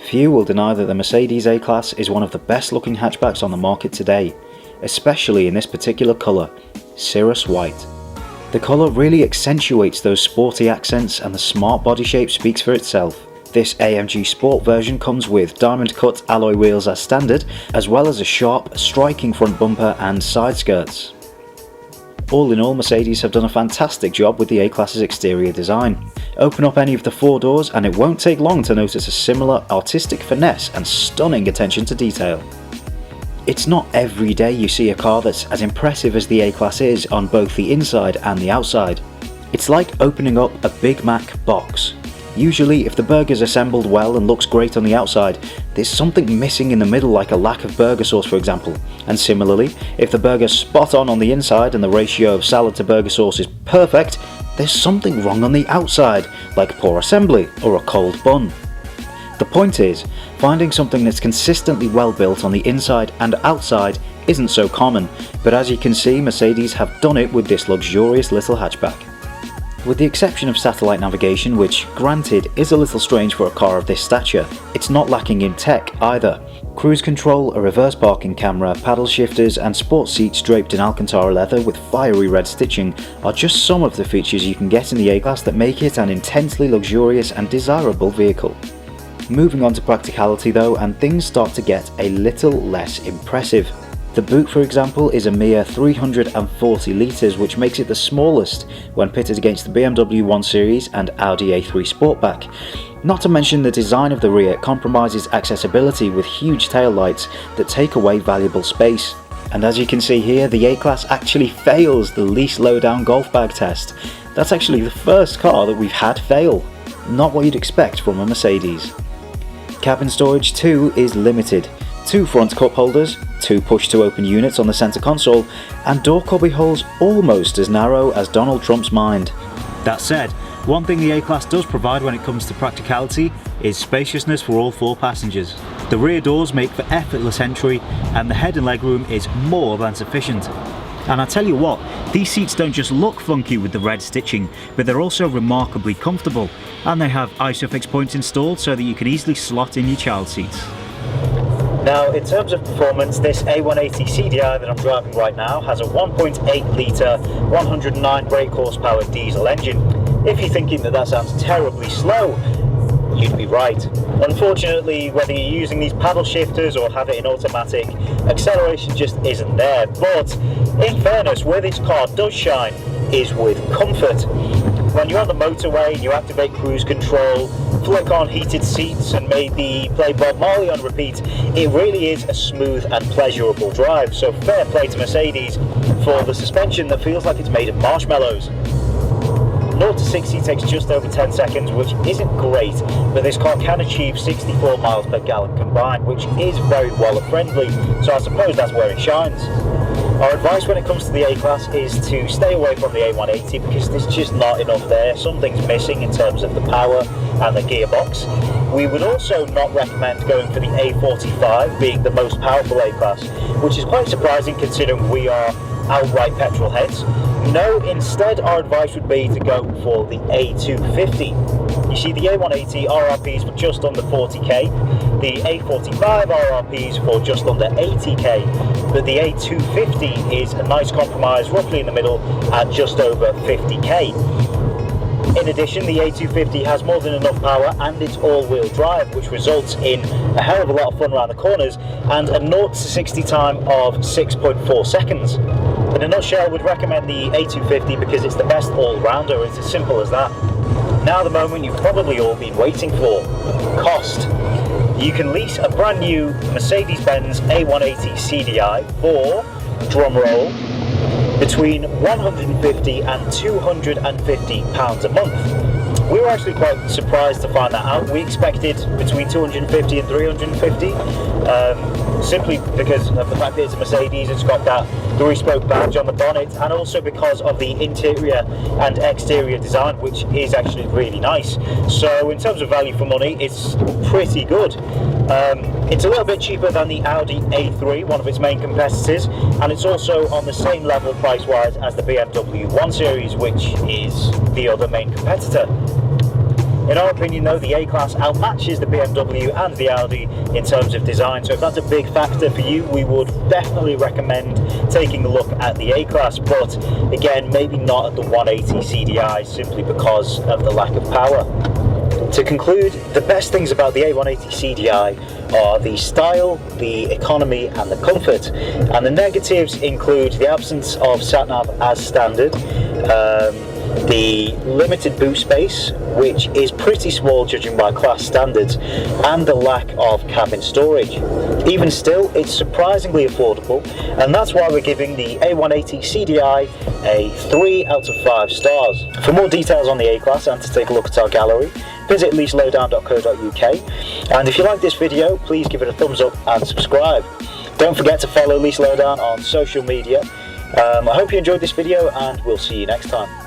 Few will deny that the Mercedes A-Class is one of the best looking hatchbacks on the market today, especially in this particular colour, Cirrus White. The colour really accentuates those sporty accents and the smart body shape speaks for itself. This AMG Sport version comes with diamond cut alloy wheels as standard, as well as a sharp, striking front bumper and side skirts. All in all, Mercedes have done a fantastic job with the A-Class's exterior design. Open up any of the four doors and it won't take long to notice a similar artistic finesse and stunning attention to detail. It's not every day you see a car that's as impressive as the A-Class is on both the inside and the outside. It's like opening up a Big Mac box. Usually, if the burger's assembled well and looks great on the outside, there's something missing in the middle, like a lack of burger sauce for example. And similarly, if the burger's spot on the inside and the ratio of salad to burger sauce is perfect, there's something wrong on the outside, like poor assembly or a cold bun. The point is, finding something that's consistently well built on the inside and outside isn't so common, but as you can see, Mercedes have done it with this luxurious little hatchback. With the exception of satellite navigation, which granted is a little strange for a car of this stature, it's not lacking in tech either. Cruise control, a reverse parking camera, paddle shifters and sports seats draped in Alcantara leather with fiery red stitching are just some of the features you can get in the A-Class that make it an intensely luxurious and desirable vehicle. Moving on to practicality though, and things start to get a little less impressive. The boot, for example, is a mere 340 litres, which makes it the smallest when pitted against the BMW 1 Series and Audi A3 Sportback. Not to mention the design of the rear compromises accessibility with huge taillights that take away valuable space. And as you can see here, the A-Class actually fails the LeaseLowdown golf bag test. That's actually the first car that we've had fail. Not what you'd expect from a Mercedes. Cabin storage too is limited. 2 front cup holders, 2 push to open units on the centre console, and door cubby holes almost as narrow as Donald Trump's mind. That said, one thing the A-Class does provide when it comes to practicality is spaciousness for all 4 passengers. The rear doors make for effortless entry and the head and legroom is more than sufficient. And I tell you what, these seats don't just look funky with the red stitching, but they're also remarkably comfortable, and they have ISOFIX points installed so that you can easily slot in your child seats. Now, in terms of performance, this A180CDI that I'm driving right now has a 1.8 litre, 109 brake horsepower diesel engine. If you're thinking that that sounds terribly slow, you'd be right. Unfortunately, whether you're using these paddle shifters or have it in automatic, acceleration just isn't there. But in fairness, where this car does shine is with comfort. When you're on the motorway and you activate cruise control, flick on heated seats and maybe play Bob Marley on repeat, it really is a smooth and pleasurable drive. So fair play to Mercedes for the suspension that feels like it's made of marshmallows. 0 to 60 takes just over 10 seconds, which isn't great, but this car can achieve 64 miles per gallon combined, which is very wallet friendly, so I suppose that's where it shines. Our advice when it comes to the A-Class is to stay away from the A180 because there's just not enough there. Something's missing in terms of the power and the gearbox. We would also not recommend going for the A45, being the most powerful A-Class, which is quite surprising considering we are outright petrol heads. No, instead our advice would be to go for the A250. You see, the A180 RRPs for just under 40k, the A45 RRPs for just under 80k, but the A250 is a nice compromise roughly in the middle at just over 50k. In addition, the A250 has more than enough power and it's all-wheel drive, which results in a hell of a lot of fun around the corners and a 0 to 60 time of 6.4 seconds. In a nutshell, would recommend the A250 because it's the best all-rounder. It's as simple as that. Now the moment you've probably all been waiting for. Cost. You can lease a brand new Mercedes Benz A180CDI for, drumroll, between £150 and £250 a month. We were actually quite surprised to find that out. We expected between 250 and 350, simply because of the fact that it's a Mercedes, it's got that 3-spoke badge on the bonnet, and also because of the interior and exterior design, which is actually really nice. So in terms of value for money, it's pretty good. It's a little bit cheaper than the Audi A3, one of its main competitors, and it's also on the same level price-wise as the BMW 1 Series, which is the other main competitor. In our opinion though, the A-Class outmatches the BMW and the Audi in terms of design, so if that's a big factor for you, we would definitely recommend taking a look at the A-Class, but again, maybe not at the 180 CDI simply because of the lack of power. To conclude, the best things about the A180 CDI are the style, the economy and the comfort, and the negatives include the absence of sat-nav as standard, the limited boot space, which is pretty small judging by class standards, and the lack of cabin storage. Even still, it's surprisingly affordable, and that's why we're giving the A180 CDI a 3 out of 5 stars. For more details on the A-Class and to take a look at our gallery, visit LeaseLowdown.co.uk, and if you like this video, please give it a thumbs up and subscribe. Don't forget to follow LeaseLowdown on social media. I hope you enjoyed this video, and we'll see you next time.